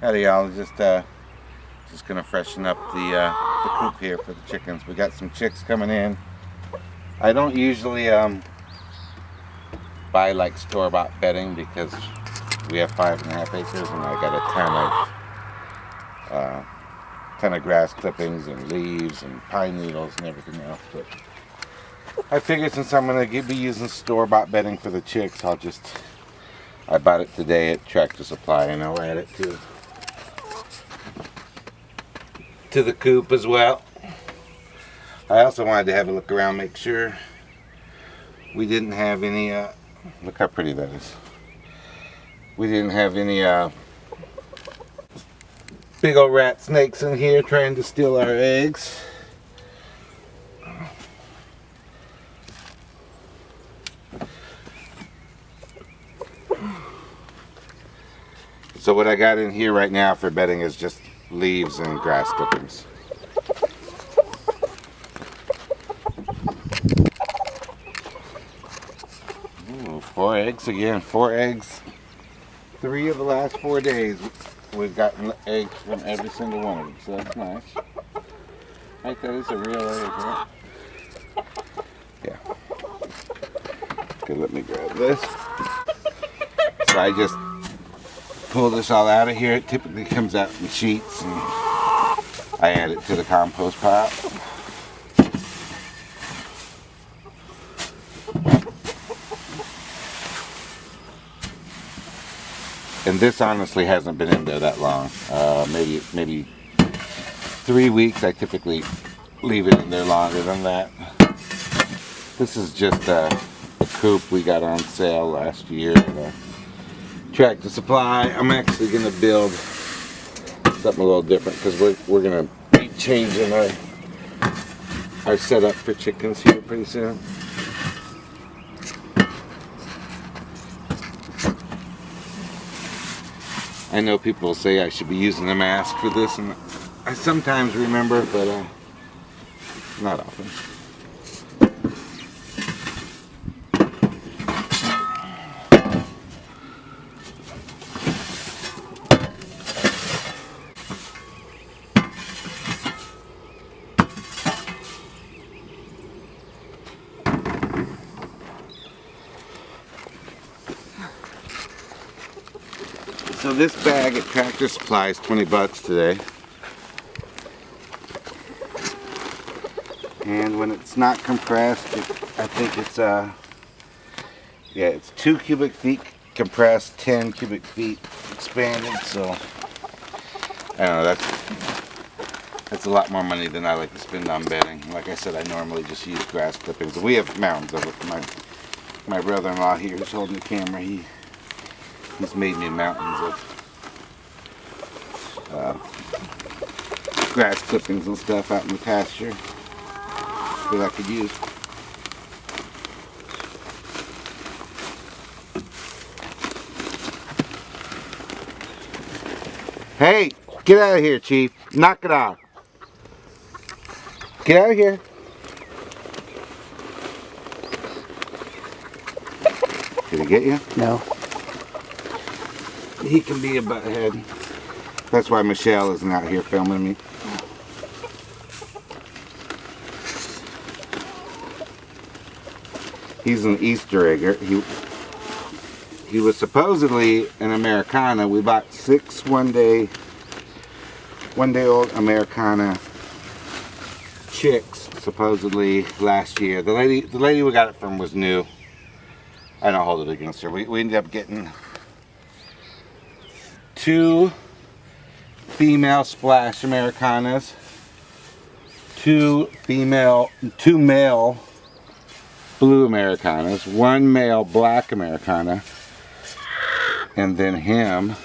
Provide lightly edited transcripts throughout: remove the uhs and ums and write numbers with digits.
Howdy y'all, just gonna freshen up the coop here for the chickens. We got some chicks coming in. I don't usually buy like store-bought bedding because we have 5.5 acres and I got a ton of grass clippings and leaves and pine needles and everything else. But I figured since I'm gonna be using store-bought bedding for the chicks, I bought it today at Tractor Supply and I'll add it to the coop as well. I also wanted to have a look around, make sure we didn't have any, look how pretty that is. We didn't have any big old rat snakes in here trying to steal our eggs. So what I got in here right now for bedding is just leaves and grass clippings. Ooh, 4 eggs again. 4 eggs. 3 of the last 4 days we've gotten eggs from every single one of them, so that's nice. I think that is a real egg, right? Yeah. Okay, let me grab this. So I just pull this all out of here. It typically comes out in sheets and I add it to the compost pile. And this honestly hasn't been in there that long. Maybe 3 weeks. I typically leave it in there longer than that. This is just a coop we got on sale last year at Tractor Supply. I'm actually going to build something a little different because we're going to be changing our setup for chickens here pretty soon. I know people say I should be using a mask for this, and I sometimes remember, but not often. So this bag at Tractor Supply is 20 bucks today. And when it's not compressed, I think it's it's 2 cubic feet compressed, 10 cubic feet expanded. So I don't know, that's a lot more money than I like to spend on bedding. Like I said, I normally just use grass clippings. We have mountains of it. My brother-in-law here who's holding the camera, he's made me mountains of grass clippings and stuff out in the pasture that I could use. Hey, get out of here, Chief. Knock it off. Get out of here. Did he get you? No. He can be a butthead. That's why Michelle isn't out here filming me. He's an Easter egger. He was supposedly an Americana. We bought 6 one day old Americana chicks supposedly last year. The lady we got it from was new. I don't hold it against her. We ended up getting 2 female splash Americanas, 2 male blue Americanas, 1 male black Americana, and then him.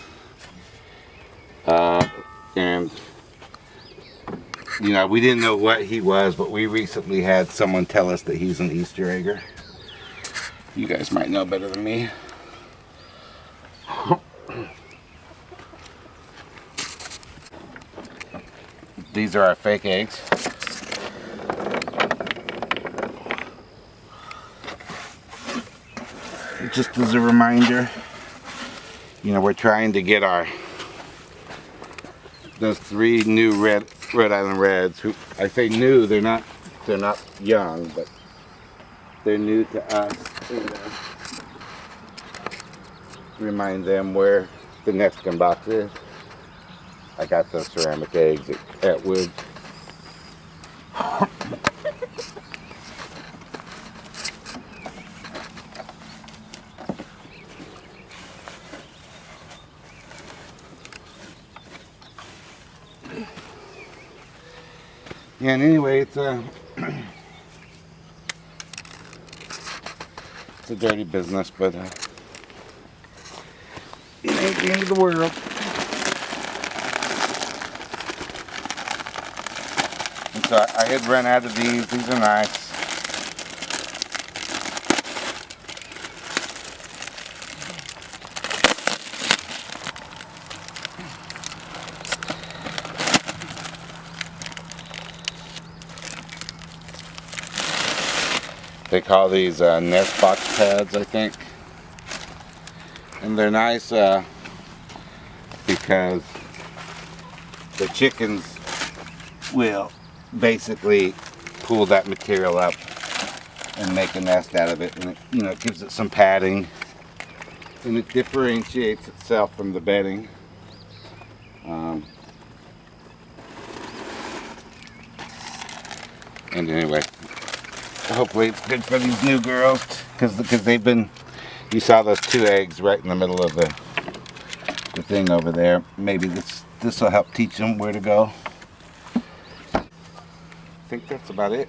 And you know, we didn't know what he was, but we recently had someone tell us that he's an Easter egger. You guys might know better than me. These are our fake eggs. Just as a reminder, you know, we're trying to get our those 3 new Rhode Island Reds. Who I say new, they're not young, but they're new to us. And, remind them where the nesting box is. I got those ceramic eggs at Woods. Yeah, and anyway, it's a dirty business, but it ain't the end of the world. And so I had run out of these. These are nice. They call these nest box pads, I think. And they're nice because the chickens will basically pull that material up and make a nest out of it. And it, it gives it some padding. And it differentiates itself from the bedding. And anyway, hopefully it's good for these new girls, because they've been, you saw those 2 eggs right in the middle of the thing over there. Maybe this will help teach them where to go. I think that's about it.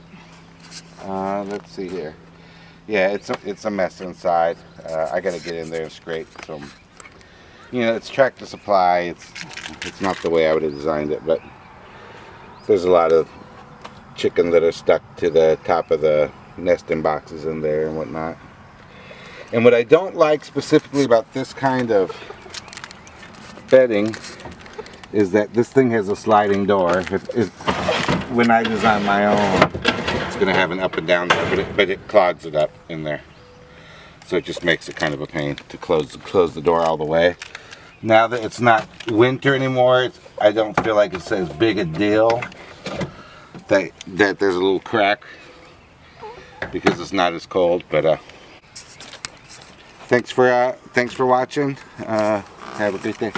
Let's see here. Yeah, it's a mess inside. I gotta get in there and scrape some. It's Tractor Supply. It's not the way I would have designed it, but there's a lot of chicken that are stuck to the top of the nesting boxes in there and whatnot. And what I don't like specifically about this kind of bedding is that this thing has a sliding door. When I design my own, it's going to have an up and down door, but it clogs it up in there. So it just makes it kind of a pain to close the door all the way. Now that it's not winter anymore, I don't feel like it's as big a deal that there's a little crack because it's not as cold. But thanks for watching. Have a good day.